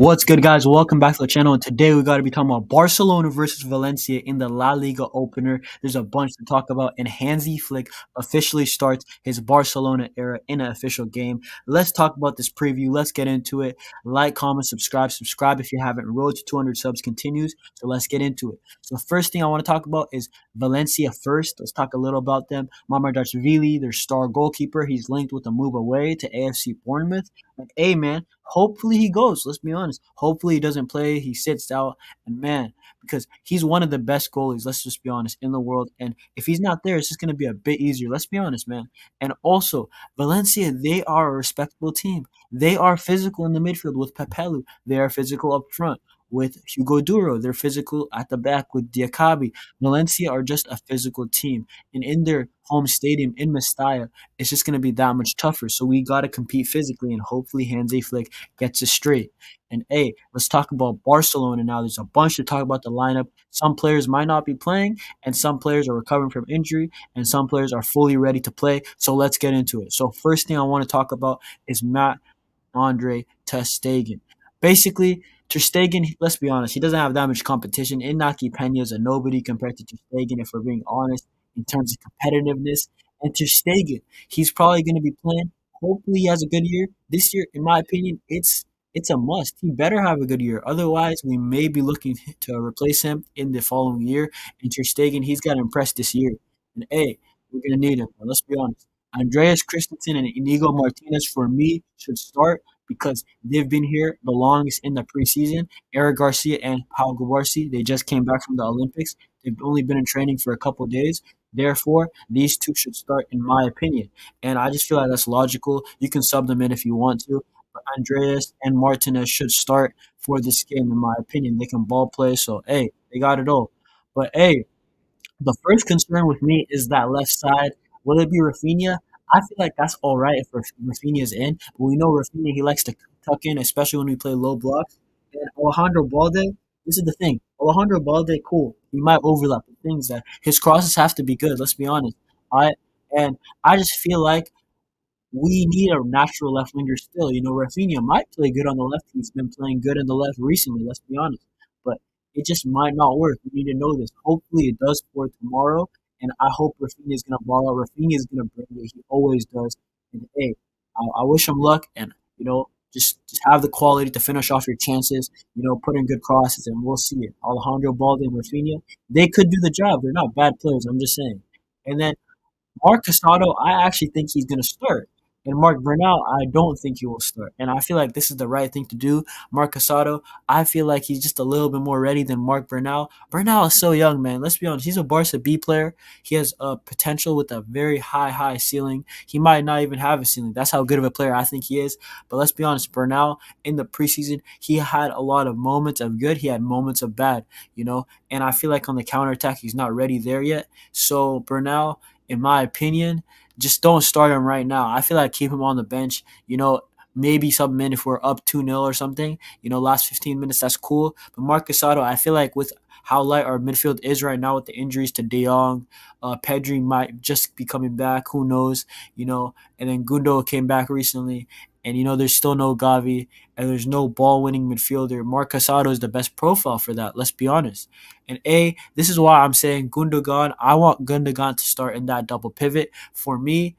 What's good, guys? Welcome back to the channel. And today we got to be talking about Barcelona versus Valencia in the La Liga opener. There's a bunch to talk about, and Hansi Flick officially starts his Barcelona era in an official game. Let's talk about this preview. Let's get into it. Like, comment, subscribe. Subscribe if you haven't. Road to 200 subs continues. So let's get into it. So the first thing I want to talk about is Valencia first. Let's talk a little about them. Mamadashvili, their star goalkeeper, he's linked with a move away to AFC Bournemouth. Like, hey, man, hopefully he goes. Let's be honest. Hopefully he doesn't play. He sits out. And man, because he's one of the best goalies, let's just be honest, in the world. And if he's not there, it's just going to be a bit easier. Let's be honest, man. And also, Valencia, they are a respectable team. They are physical in the midfield with Pepelu. They are physical up front with Hugo Duro. They're physical at the back with Diakabi. Valencia are just a physical team. And in their home stadium in Mestalla, it's just going to be that much tougher. So we got to compete physically, and hopefully Hansi Flick gets it straight. And hey, let's talk about Barcelona now. There's a bunch to talk about the lineup. Some players might not be playing, and some players are recovering from injury, and some players are fully ready to play. So let's get into it. So first thing I want to talk about is Matt Andre Ter Stegen. Basically, Ter Stegen, let's be honest, he doesn't have that much competition. Inaki Pena is a nobody compared to Ter Stegen, if we're being honest, in terms of competitiveness. And Ter Stegen, he's probably going to be playing. Hopefully, he has a good year. This year, in my opinion, it's a must. He better have a good year. Otherwise, we may be looking to replace him in the following year. And Ter Stegen, he's got to impress this year. And hey, we're going to need him. Let's be honest. Andreas Christensen and Inigo Martinez, for me, should start because they've been here the longest in the preseason. Eric Garcia and Pau Gabarsi, they just came back from the Olympics. They've only been in training for a couple of days. Therefore, these two should start, in my opinion. And I just feel like that's logical. You can sub them in if you want to. But Andreas and Martinez should start for this game, in my opinion. They can ball play, so hey, they got it all. But hey, the first concern with me is that left side. Will it be Rafinha? I feel like that's all right if Rafinha is in. But we know Rafinha, he likes to tuck in, especially when we play low blocks. And Alejandro Balde, this is the thing. Alejandro Balde, cool. He might overlap. The things that his crosses have to be good. Let's be honest. I and I just feel like we need a natural left winger still. Rafinha might play good on the left. He's been playing good on the left recently, let's be honest. But it just might not work. We need to know this. Hopefully it does for tomorrow. And I hope Rafinha is going to ball out. Rafinha is going to bring it. He always does. And hey, I wish him luck. And, just have the quality to finish off your chances. Put in good crosses, and we'll see it. Alejandro Balde and Rafinha, they could do the job. They're not bad players. I'm just saying. And then Mark Casado, I actually think he's going to start. And Mark Bernal, I don't think he will start. And I feel like this is the right thing to do. Mark Casado, I feel like he's just a little bit more ready than Mark Bernal. Bernal is so young, man. Let's be honest. He's a Barca B player. He has a potential with a very high ceiling. He might not even have a ceiling. That's how good of a player I think he is. But let's be honest. Bernal, in the preseason, he had a lot of moments of good. He had moments of bad. And I feel like on the counterattack, he's not ready there yet. So Bernal, in my opinion, just don't start him right now. I feel like keep him on the bench. Maybe sub him in if we're up 2-0 or something. Last 15 minutes, that's cool. But Marcus Asado, I feel like with how light our midfield is right now with the injuries to De Jong, Pedri might just be coming back. Who knows? And then Gundo came back recently. And, there's still no Gavi, and there's no ball-winning midfielder. Marc Casado is the best profile for that, let's be honest. And this is why I'm saying Gundogan. I want Gundogan to start in that double pivot. For me,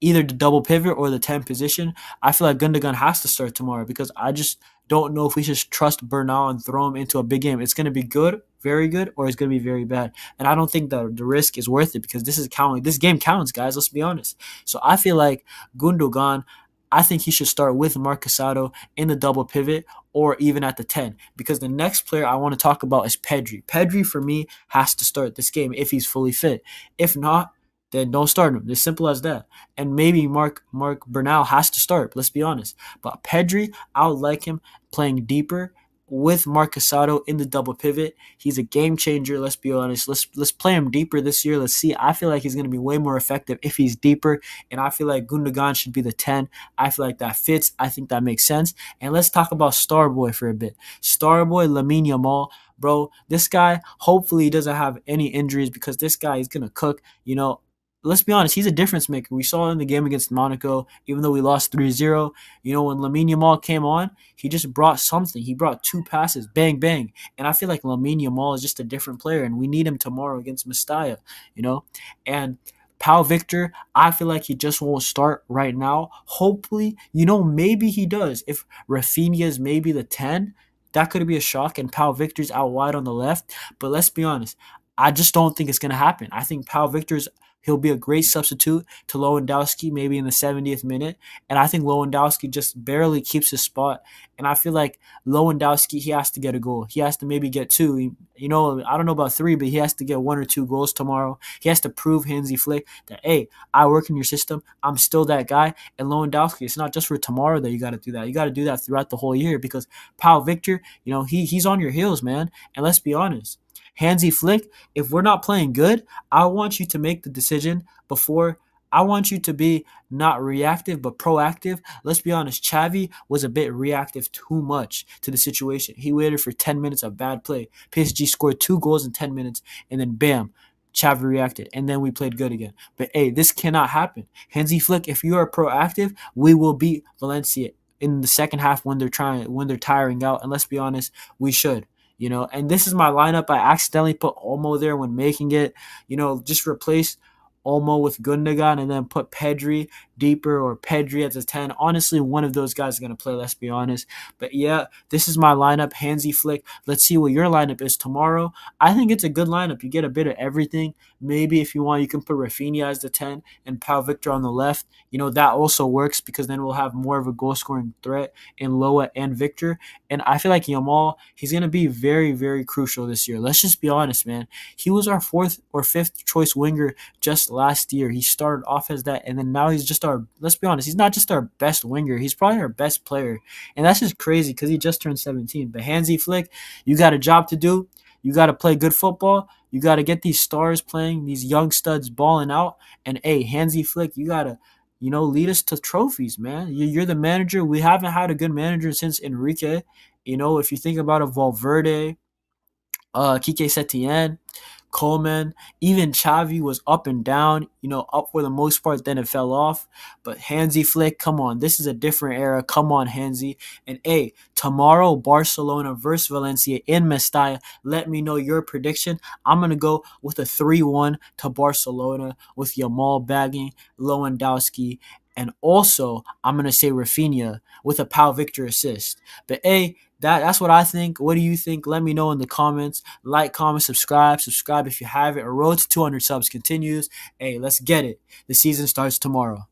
either the double pivot or the 10 position, I feel like Gundogan has to start tomorrow because I just don't know if we should trust Bernal and throw him into a big game. It's going to be good, very good, or it's going to be very bad. And I don't think the risk is worth it because this game counts, guys. Let's be honest. So I feel like Gundogan, I think he should start with Marc Casado in the double pivot or even at the 10 because the next player I want to talk about is Pedri. Pedri, for me, has to start this game if he's fully fit. If not, then don't start him. It's simple as that. And maybe Mark Bernal has to start, let's be honest. But Pedri, I would like him playing deeper with Marc Casado in the double pivot. He's a game changer, let's be honest. Let's play him deeper this year. Let's see. I feel like he's going to be way more effective if he's deeper, and I feel like Gundogan should be the 10. I feel like that fits. I think that makes sense. And let's talk about Starboy for a bit. Starboy Lamine Yamal, bro, this guy, hopefully he doesn't have any injuries because this guy is going to cook. let's be honest, he's a difference maker. We saw in the game against Monaco, even though we lost 3-0. When Lamine Yamal came on, he just brought something. He brought two passes, bang, bang. And I feel like Lamine Yamal is just a different player, and we need him tomorrow against Mestalla, you know? And Pau Victor, I feel like he just won't start right now. Hopefully, maybe he does. If Rafinha is maybe the 10, that could be a shock, and Pau Victor's out wide on the left. But let's be honest, I just don't think it's going to happen. I think he'll be a great substitute to Lewandowski maybe in the 70th minute. And I think Lewandowski just barely keeps his spot. And I feel like Lewandowski, he has to get a goal. He has to maybe get two. I don't know about three, but he has to get one or two goals tomorrow. He has to prove Hansi Flick that, hey, I work in your system. I'm still that guy. And Lewandowski, it's not just for tomorrow that you got to do that. You got to do that throughout the whole year, because Pau Victor, he's on your heels, man. And let's be honest. Hansi Flick, if we're not playing good, I want you to make the decision before. I want you to be not reactive but proactive. Let's be honest, Xavi was a bit reactive too much to the situation. He waited for 10 minutes of bad play. PSG scored 2 goals in 10 minutes, and then bam, Xavi reacted, and then we played good again. But hey, this cannot happen. Hansi Flick, if you are proactive, we will beat Valencia in the second half when they're tiring out. And let's be honest, we should. And this is my lineup. I accidentally put Olmo there when making it. Just replace Olmo with Gundogan and then put Pedri deeper, or Pedri as a 10. Honestly, one of those guys is going to play, let's be honest. But yeah, this is my lineup, Hansi Flick. Let's see what your lineup is tomorrow. I think it's a good lineup. You get a bit of everything. Maybe if you want, you can put Rafinha as the 10 and Pau Victor on the left. That also works, because then we'll have more of a goal-scoring threat in Loa and Victor. And I feel like Yamal, he's going to be very, very crucial this year. Let's just be honest, man. He was our fourth or fifth choice winger just last year. He started off as that, and then now he's just let's be honest, he's not just our best winger. He's probably our best player. And that's just crazy, because he just turned 17. But Hansi Flick, you got a job to do. You got to play good football. You got to get these stars playing, these young studs balling out. And hey, Hansi Flick, you got to lead us to trophies, man. You're the manager. We haven't had a good manager since Enrique. If you think about it, Valverde, Kike Setien, Coleman, even Xavi was up and down, up for the most part, then it fell off. But Hansi Flick, come on, this is a different era. Come on, Hansi. And hey, tomorrow, Barcelona versus Valencia in Mestalla. Let me know your prediction. I'm going to go with a 3-1 to Barcelona with Yamal bagging, Lewandowski, and also I'm going to say Rafinha with a Pau Victor assist. But hey, that's what I think. What do you think? Let me know in the comments. Like, comment, subscribe. Subscribe if you haven't. A road to 200 subs continues. Hey, let's get it. The season starts tomorrow.